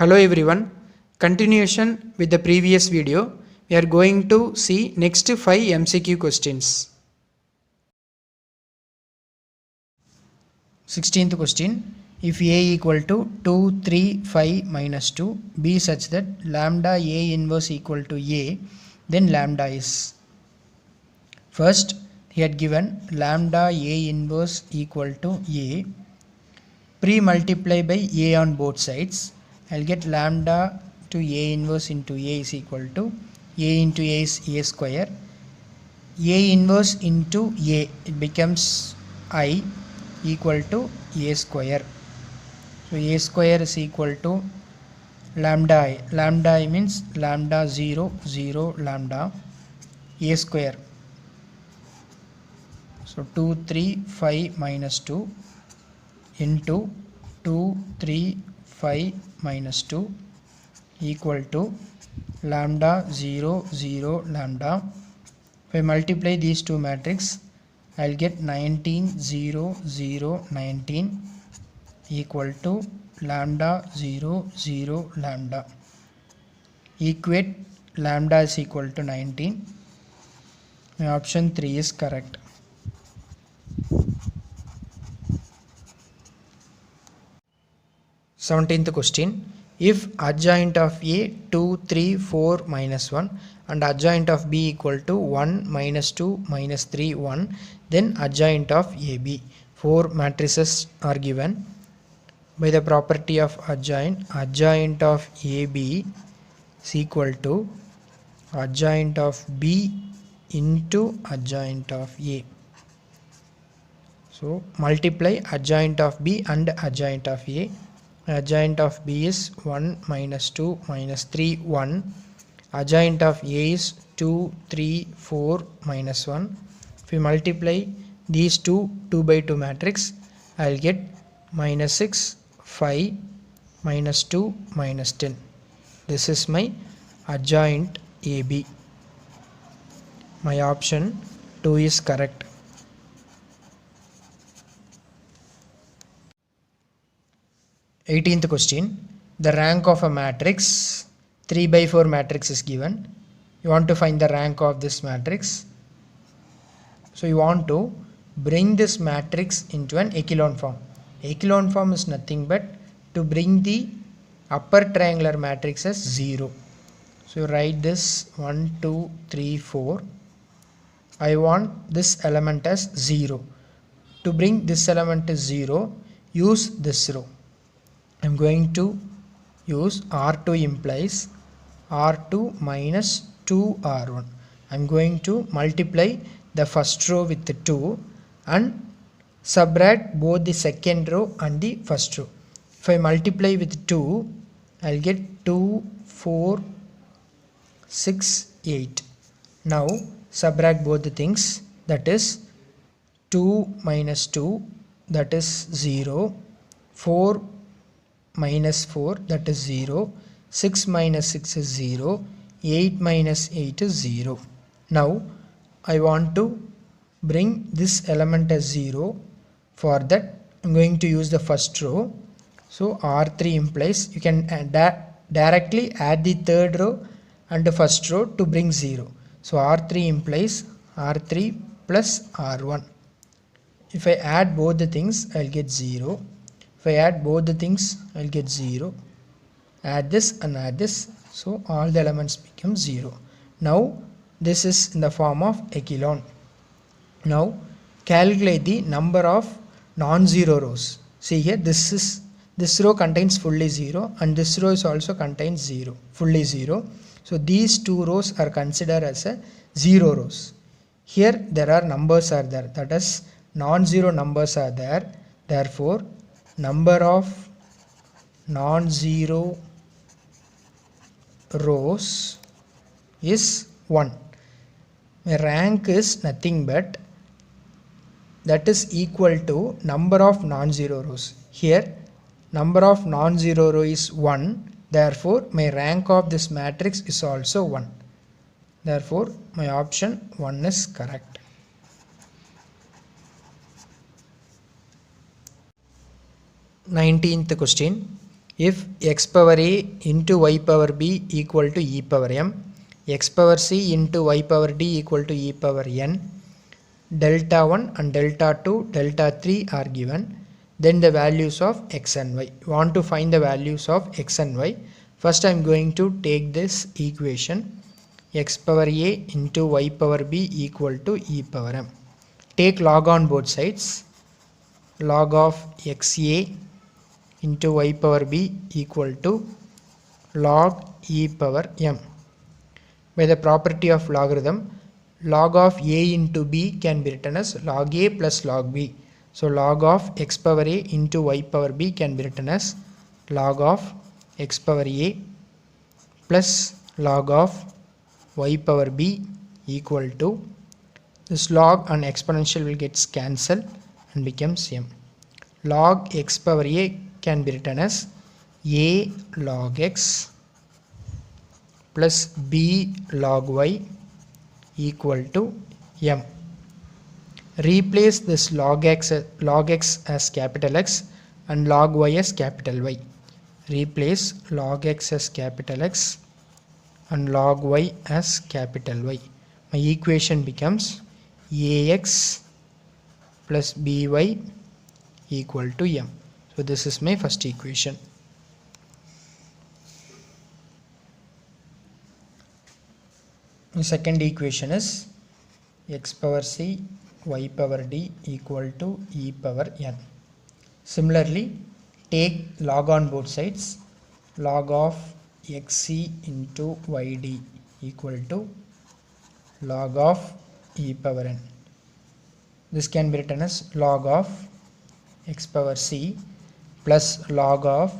Hello everyone. Continuation with the previous video, we are going to see next 5 MCQ questions. 16th question. If A equal to 2, 3, 5 minus 2 be such that lambda A inverse equal to A, then lambda is. First, he had given lambda A inverse equal to A. Pre-multiply by A on both sides. I'll get lambda to A inverse into A is equal to A into A is A square. A inverse into A, it becomes I equal to A square. So A square is equal to lambda I. Lambda I means lambda 0, 0, lambda A square. So 2, 3, 5 minus 2 into 2, 3, 5 minus 2 equal to lambda 0, 0, lambda. If I multiply these two matrices, I'll get 19, 0, 0, 19 equal to lambda 0, 0, lambda. Equate lambda is equal to 19. My option 3 is correct. Seventeenth question. If adjoint of A 2, 3, 4 minus 1 and adjoint of B equal to 1, minus 2, minus 3, 1, then adjoint of AB. 4 matrices are given. By the property of adjoint, adjoint of AB is equal to adjoint of B into adjoint of A. So multiply adjoint of B and adjoint of A. Adjoint of B is 1, minus 2, minus 3, 1. Adjoint of A is 2, 3, 4, minus 1. If we multiply these two 2 by 2 matrix, I will get minus 6, 5, minus 2, minus 10. This is my adjoint AB. My option 2 is correct. Eighteenth question. The rank of a matrix 3 by 4 matrix is given. You want to find the rank of this matrix. So you want to bring this matrix into an echelon form. Echelon form is nothing but to bring the upper triangular matrix as 0. So write this 1, 2, 3, 4. I want this element as 0. To bring this element as 0, use this row. I'm going to use R2 implies R2 minus 2R1. I'm going to multiply the first row with the 2 and subtract both the second row and the first row. If I multiply with 2, I'll get 2, 4, 6, 8. Now subtract both the things, that is 2 minus 2, that is 0, 4 minus 4, that is 0, 6 minus 6 is 0, 8 minus 8 is 0. Now I want to bring this element as 0. For that I'm going to use the first row. So R3 implies you can directly add the third row and the first row to bring 0. So R3 implies R3 plus R1. If I add both the things, I'll get 0. If I add both the things, I'll get 0. Add this and add this. So all the elements become 0. Now this is in the form of echelon. Now calculate the number of non-zero rows. See here, this row contains fully 0 and this row is also contains 0, fully 0. So these two rows are considered as a 0 rows. Here there are numbers are there, that is non-zero numbers are there. Therefore number of non-zero rows is 1. My rank is nothing but that is equal to number of non-zero rows. Here number of non-zero row is 1. Therefore my rank of this matrix is also 1. Therefore my option 1 is correct. 19th question. if x power a into y power b equal to e power m, x power c into y power d equal to e power n, delta 1 and delta 2, delta 3 are given, then the values of x and y. You want to find the values of x and y. First I am going to take this equation, x power a into y power b equal to e power m. Take log on both sides. Log of xa into y power b equal to log e power m. By the property of logarithm, log of a into b can be written as log a plus log b. So log of x power a into y power b can be written as log of x power a plus log of y power b equal to, this log and exponential will get cancelled and becomes m. Log x power a can be written as a log x plus b log y equal to m. Replace this log x as capital X and log y as capital Y. Replace log x as capital X and log y as capital Y. My equation becomes ax plus by equal to m. So this is my first equation. The second equation is x power c y power d equal to e power n. Similarly, take log on both sides. Log of xc into yd equal to log of e power n. This can be written as log of x power c plus log of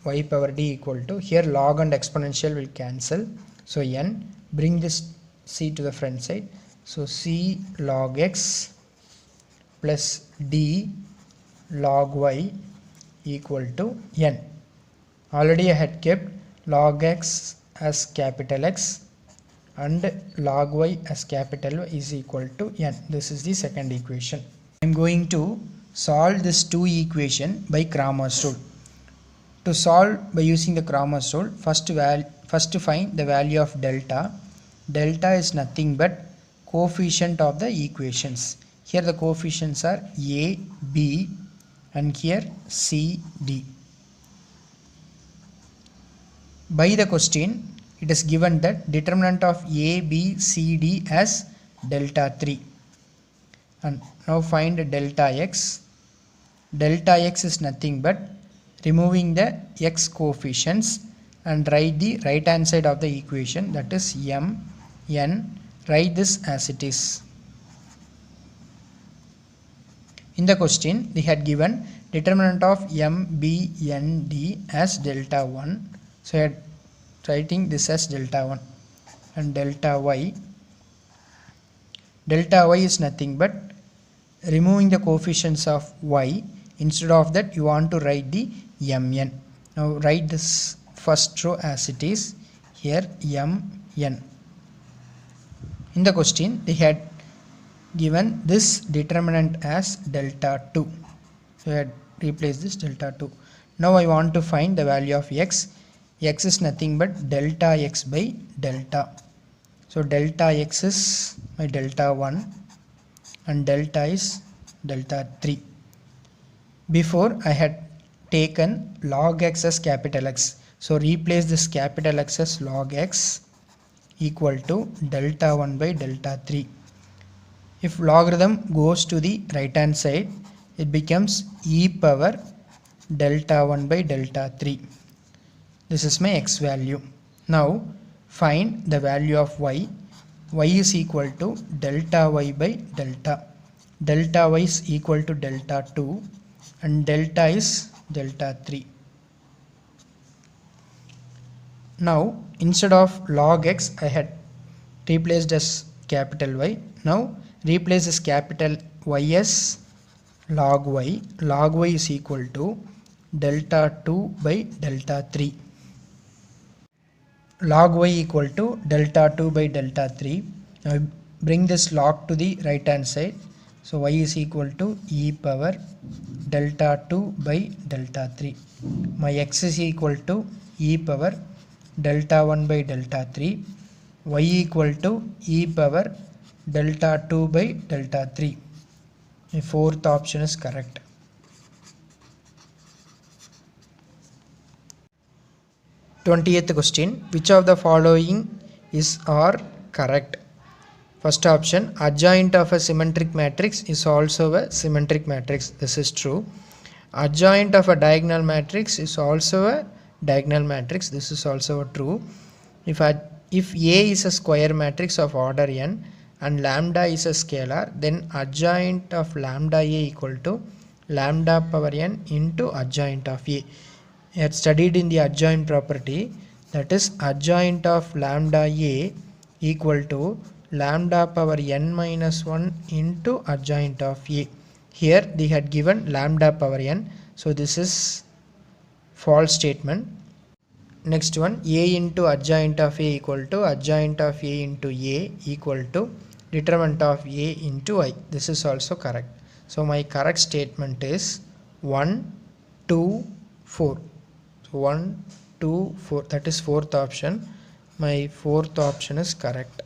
y power d equal to, here log and exponential will cancel, so n, bring this c to the front side, so c log x plus d log y equal to n. Already I had kept log x as capital X and log y as capital Y is equal to n. This is the second equation. I am going to solve this two equation by Cramer's rule. To solve by using the Cramer's rule, first to find the value of delta. Delta is nothing but coefficient of the equations. Here the coefficients are a, b and here c, d. By the question, it is given that determinant of a, b, c, d as delta 3. And now find delta x. Delta x is nothing but removing the x coefficients and write the right hand side of the equation, that is m, n. Write this as it is. In the question, they had given determinant of m, b, n, d as delta 1. So I had writing this as delta 1 and delta y. Delta y is nothing but removing the coefficients of y. Instead of that, you want to write the mn. Now write this first row as it is. Here mn. In the question, they had given this determinant as delta 2. So I had replaced this delta 2. Now I want to find the value of x. X is nothing but delta x by delta. So delta x is my delta 1 and delta is delta 3. Before I had taken log x as capital X. So replace this capital X as log x equal to delta 1 by delta 3. If logarithm goes to the right hand side, it becomes e power delta 1 by delta 3. This is my x value. Now find the value of y. Y is equal to delta y by delta. Delta y is equal to delta 2 and delta is delta 3. Now instead of log x, I had replaced as capital Y. Now replace this capital Y as log y. Log y is equal to delta 2 by delta 3. Log y equal to delta 2 by delta 3. Now bring this log to the right hand side. So y is equal to e power delta 2 by delta 3. My x is equal to e power delta 1 by delta 3. Y equal to e power delta 2 by delta 3. The fourth option is correct. 20th question. Which of the following is or correct? First option, adjoint of a symmetric matrix is also a symmetric matrix. This is true. Adjoint of a diagonal matrix is also a diagonal matrix. This is also true. If A is a square matrix of order n and lambda is a scalar, then adjoint of lambda a equal to lambda power n into adjoint of a. We had studied in the adjoint property, that is adjoint of lambda a equal to lambda power n minus 1 into adjoint of a. Here they had given lambda power n, so this is false statement. Next one, a into adjoint of a equal to adjoint of a into a equal to determinant of a into I. This is also correct. So my correct statement is 1, 2, 4. So 1, 2, 4, that is fourth option. My fourth option is correct.